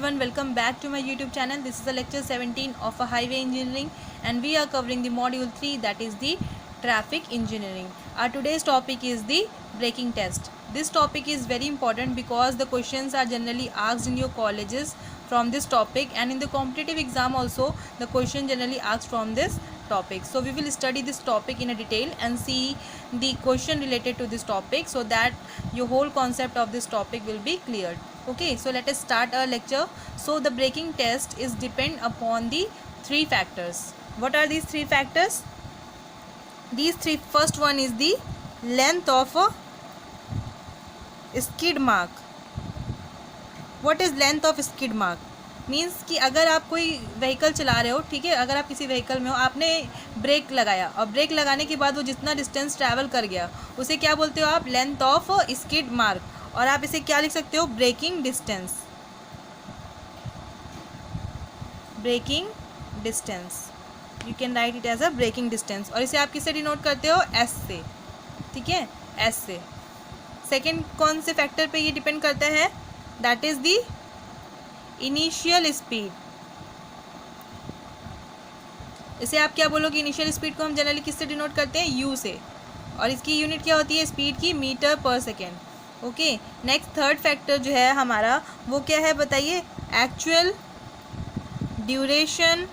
everyone, welcome back to my YouTube channel. This is the lecture 17 of a highway engineering and we are covering the module 3, that is the traffic engineering. Our today's topic is the braking test. This topic is very important because the questions are generally asked in your colleges from this topic, and in the competitive exam also the question generally asked from this topic. So we will study this topic in a detail and see the question related to this topic so that your whole concept of this topic will be cleared. Okay, so let us start our lecture. So the braking test is depend upon the three factors. What are these three factors? These three, first one is the length of a skid mark. What is length of skid mark? Means कि अगर आप कोई vehicle चला रहे हो, ठीक है, अगर आप किसी व्हीकल में हो, आपने ब्रेक लगाया और ब्रेक लगाने के बाद वो जितना डिस्टेंस ट्रैवल कर गया उसे क्या बोलते हो आप? Length of skid mark. और आप इसे क्या लिख सकते हो? Braking distance. Braking distance, you can write it as a braking distance. और इसे आप किससे डिनोट करते हो? एस से. ठीक है, एस से. सेकेंड कौन से फैक्टर पे ये डिपेंड करता है? That is the initial speed. इसे आप क्या बोलोगे? इनिशियल स्पीड को हम जनरली किससे डिनोट करते हैं? यू से. और इसकी यूनिट क्या होती है स्पीड की? मीटर पर second. Okay, next third factor जो है हमारा वो क्या है बताइए? Actual duration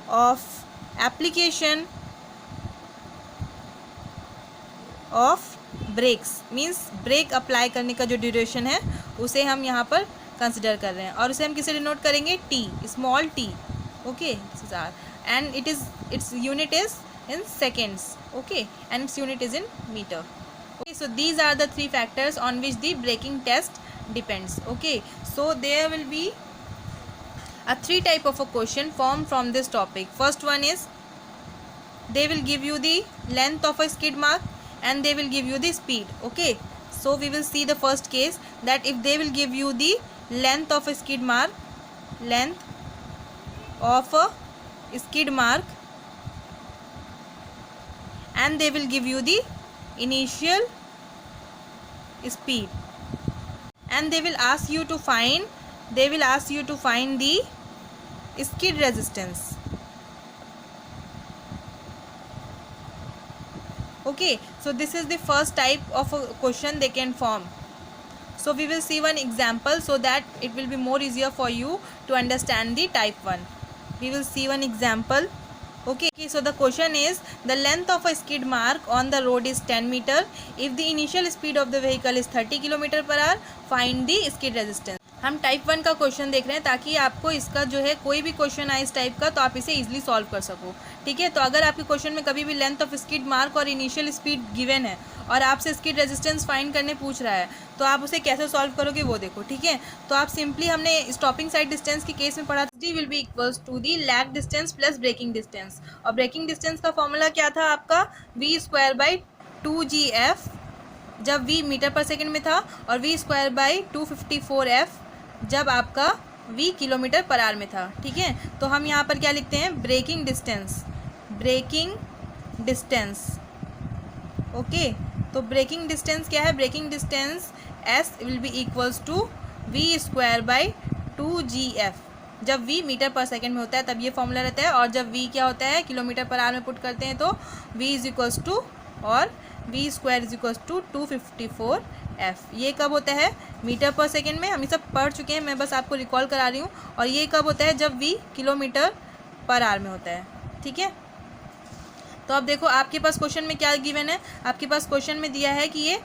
of application of brakes. Means brake apply करने का जो ड्यूरेशन है उसे हम यहाँ पर कंसिडर कर रहे हैं और उसे हम किसे डिनोट करेंगे? T, small t. Okay, and its unit is in seconds. Okay, and its unit is in metre. Okay, so these are the three factors on which the braking test depends. Okay, so there will be a three type of a question formed from this topic. First one is they will give you the length of a skid mark and they will give you the speed. Okay, so we will see the first case, that if they will give you the length of a skid mark, length of a skid mark, and they will give you the initial speed, and they will ask you to find the skid resistance. Okay, so this is the first type of a question they can form. So we will see one example so that it will be more easier for you to understand the type 1. We will see one example. Okay, so the question is the length of a skid mark on the road is 10 meter. If the initial speed of the vehicle is 30 km per hour, find the skid resistance. हम type 1 का question देख रहे हैं ताकि आपको इसका जो है कोई भी क्वेश्चन आए इस टाइप का तो आप इसे इजीली सॉल्व कर सको. ठीक है, तो अगर आपके क्वेश्चन में कभी भी लेंथ ऑफ स्किड मार्क और इनिशियल स्पीड गिवन है और आपसे स्किड रेजिस्टेंस फाइंड करने पूछ रहा है तो आप उसे कैसे सॉल्व करोगे वो देखो. ठीक है, तो आप सिंपली, हमने स्टॉपिंग साइड डिस्टेंस के केस में पढ़ा d will be equals to the lag distance plus braking distance. और ब्रेकिंग डिस्टेंस का फॉर्मूला क्या था आपका? v²/2gf, जब v मीटर पर सेकेंड में था, और v²/254f जब आपका v किलोमीटर पर आवर में था. ठीक है, तो हम यहाँ पर क्या लिखते हैं? Braking distance. ओके, तो ब्रेकिंग डिस्टेंस क्या है? Braking distance s will be equals to v²/2gf. जब v मीटर पर सेकेंड में होता है तब ये फॉर्मूला रहता है, और जब v क्या होता है? किलोमीटर पर आवर में पुट करते हैं तो v इज इक्वल्स टू, और v² is equals to 254f. ये कब होता है? मीटर पर सेकेंड में. हम ये सब पढ़ चुके हैं, मैं बस आपको रिकॉल करा रही हूँ. और ये कब होता है? जब v किलोमीटर पर आवर में होता है. ठीक है, तो अब देखो आपके पास क्वेश्चन में क्या गिवन है. आपके पास क्वेश्चन में दिया है कि ये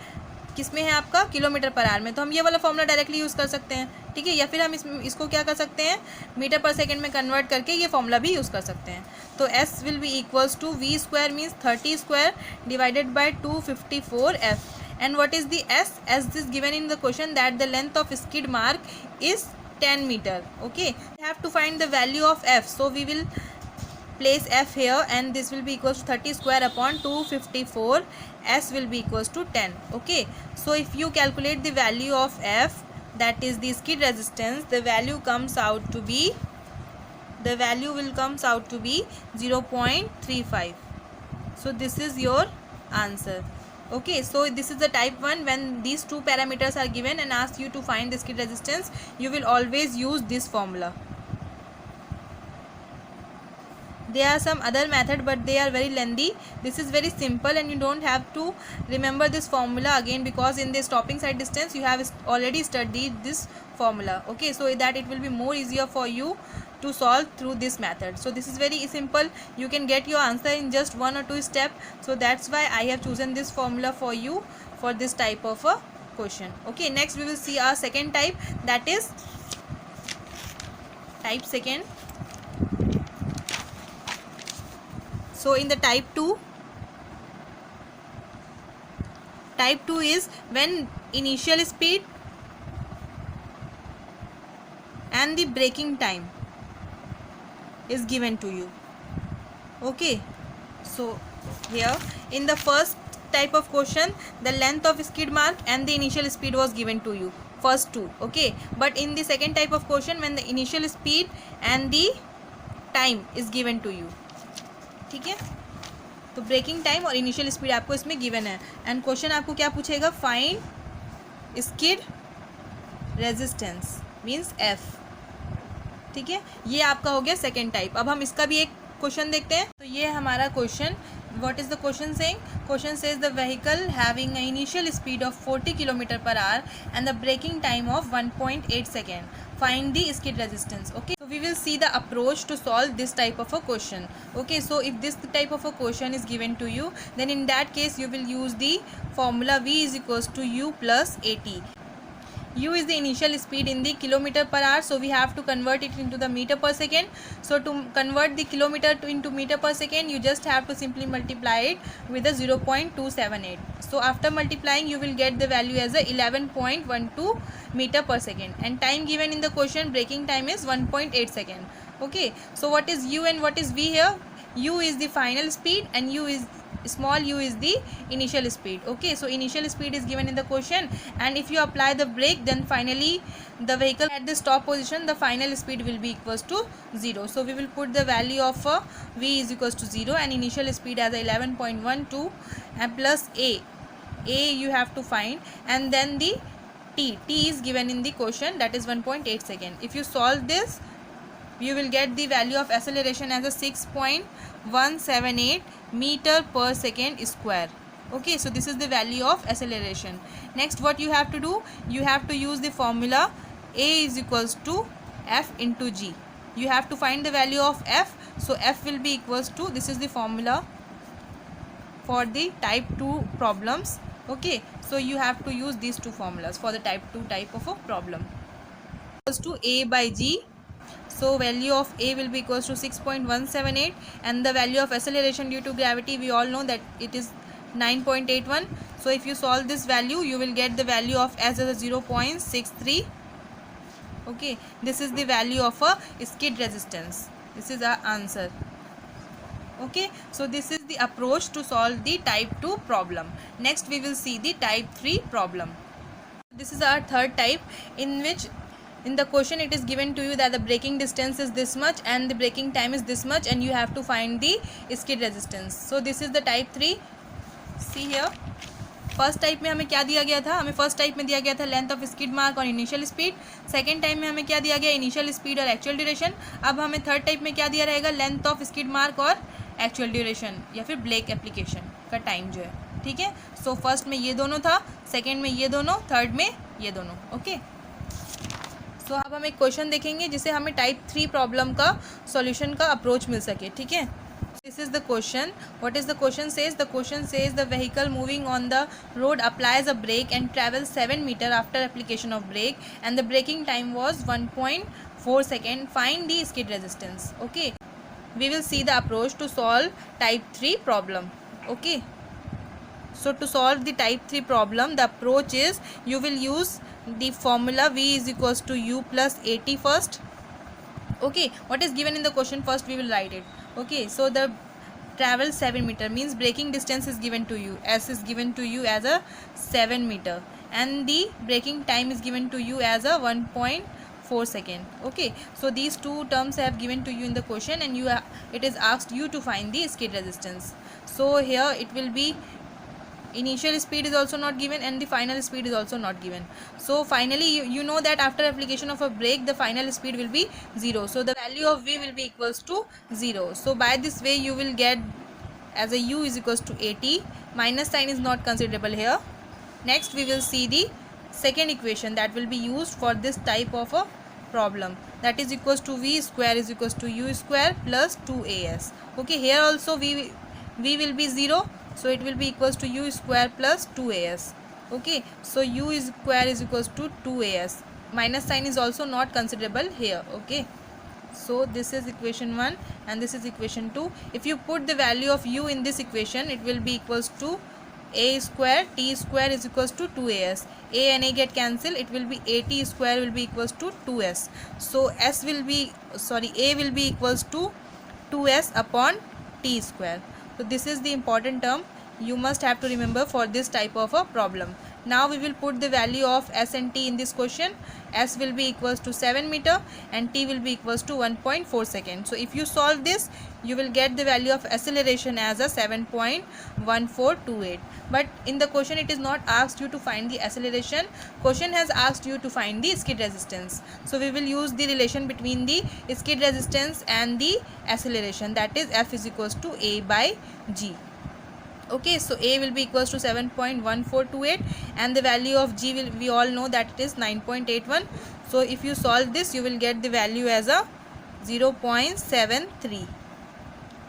किस में है आपका? किलोमीटर पर आवर में. तो हम ये वाला फॉर्मूला डायरेक्टली यूज़ कर सकते हैं. ठीक है, या फिर हम इसको क्या कर सकते हैं? मीटर पर सेकेंड में कन्वर्ट करके ये फॉर्मूला भी यूज़ कर सकते हैं. तो s will be equals to v² means 30² divided by 254f. And what is the s? s is given in the question that the length of skid mark is 10 metre. Okay, we have to find the value of f. So we will place f here and this will be equals to 30² upon 254. S will be equals to 10. Okay, so if you calculate the value of f, that is the skid resistance, the value will comes out to be 0.35. so this is your answer. Okay, so this is the type 1. When these two parameters are given and ask you to find the skid resistance, you will always use this formula. There are some other method, but they are very lengthy. This is very simple and you don't have to remember this formula again, because in this stopping side distance you have already studied this formula. Okay, so that it will be more easier for you to solve through this method. So this is very simple. You can get your answer in just 1 or 2 steps. So that's why I have chosen this formula for you for this type of a question. Okay, next we will see our second type, that is type second. So in the type 2 is when initial speed and the braking time is given to you. Okay, so here in the first type of question, the length of skid mark and the initial speed was given to you, first two. Okay, but in the second type of question, when the initial speed and the time is given to you. ठीक है, तो breaking time और initial speed आपको इसमें given है, and question आपको क्या पूछेगा, find skid resistance means F. ठीक है, ये आपका हो गया सेकेंड टाइप. अब हम इसका भी एक क्वेश्चन देखते हैं. तो ये हमारा question, what is the question saying? Question says the vehicle having a initial speed of 40 km/h and the braking time of 1.8 second. Find the skid resistance. Okay, so we will see the approach to solve this type of a question. Okay, so if this type of a question is given to you, then in that case you will use the formula V is equals to U plus AT. U is the initial speed in the km/h, so we have to convert it into the meter per second. So to convert the kilometer into meter per second, you just have to simply multiply it with a 0.278. So after multiplying, you will get the value as a 11.12 meter per second, and time given in the question, braking time is 1.8 second. Okay, so what is U and what is V here? U is the final speed and small u is the initial speed. Okay, so initial speed is given in the question, and if you apply the brake, then finally the vehicle at the stop position, the final speed will be equals to 0. So we will put the value of V is equals to 0 and initial speed as 11.12 and plus A you have to find, and then the T is given in the question, that is 1.8 second. If you solve this, you will get the value of acceleration as a 6.178 meter per second square. Okay, so this is the value of acceleration. Next, what you have to do, you have to use the formula A is equals to F into G. You have to find the value of F. So F will be equals to, this is the formula for the type 2 problems. Okay, so you have to use these two formulas for the type 2 type of a problem. Equals to A by G. So value of A will be equals to 6.178, and the value of acceleration due to gravity, we all know that it is 9.81. So if you solve this value, you will get the value of S as a 0.63. Okay, this is the value of a skid resistance. This is our answer. Okay, so this is the approach to solve the type 2 problem. Next we will see the type 3 problem. This is our third type, in which in the question it is given to you that the braking distance is this much and the braking time is this much, and you have to find the skid resistance. So this is the type 3. See here, first type में हमें क्या दिया गया था, हमें first type में दिया गया था लेंथ ऑफ स्किड मार्क और इनिशियल स्पीड. सेकंड टाइप में हमें क्या दिया गया, इनिशियल स्पीड और एक्चुअल ड्यूरेशन. अब हमें थर्ड टाइप में क्या दिया रहेगा, लेंथ ऑफ स्किड मार्क और एक्चुअल ड्यूरेशन या फिर ब्रेक एप्लीकेशन का टाइम जो है. ठीक है, सो फर्स्ट में ये दोनों था, सेकेंड में ये दोनों, थर्ड में ये दोनों. ओके, सो अब हम एक क्वेश्चन देखेंगे जिससे हमें टाइप 3 प्रॉब्लम का सॉल्यूशन का अप्रोच मिल सके. ठीक है, this is the question. What is the question says? The question says the vehicle moving on the road applies a brake and travels 7 meter after application of brake, and the braking time was 1.4 second. Find the skid resistance. Okay, we will see the approach to solve type 3 problem. Okay, so to solve the type 3 problem, the approach is you will use the formula V is equals to U plus AT first. Okay, what is given in the question first we will write it. Okay, so the travel 7 meter means braking distance is given to you, S is given to you as a 7 meter, and the braking time is given to you as a 1.4 second. Okay, so these two terms I have given to you in the question, and it is asked you to find the skid resistance. So here it will be initial speed is also not given and the final speed is also not given. So finally you know that after application of a brake the final speed will be 0, so the value of v will be equals to 0. So by this way you will get as a u is equals to 80. Minus sign is not considerable here. Next we will see the second equation that will be used for this type of a problem, that is equals to v square is equals to u square plus 2as. Okay, here also v will be 0, so it will be equals to u square plus 2as. Okay, so u square is equals to 2as. Minus sign is also not considerable here. Okay, so this is equation 1 and this is equation 2. If you put the value of u in this equation, it will be equals to a square t square is equals to 2as. A and a get cancelled, it will be at square will be equals to 2s. So s will be a will be equals to 2s upon t square. So this is the important term you must have to remember for this type of a problem. Now we will put the value of s and t in this question. S will be equals to 7 meter and t will be equals to 1.4 seconds. So if you solve this, you will get the value of acceleration as a 7.1428. But in the question it is not asked you to find the acceleration. Question has asked you to find the skid resistance. So we will use the relation between the skid resistance and the acceleration, that is F is equals to A by G. Okay, so A will be equals to 7.1428 and the value of G will, we all know that it is 9.81. So if you solve this, you will get the value as a 0.73.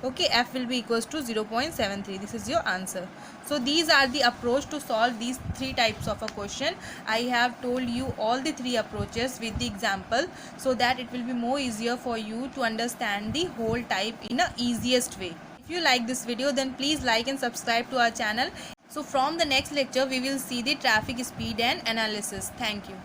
Okay, F will be equals to 0.73. This is your answer. So these are the approach to solve these three types of a question. I have told you all the three approaches with the example so that it will be more easier for you to understand the whole type in a easiest way. If you like this video, then please like and subscribe to our channel. So from the next lecture we will see the traffic speed and analysis. Thank you.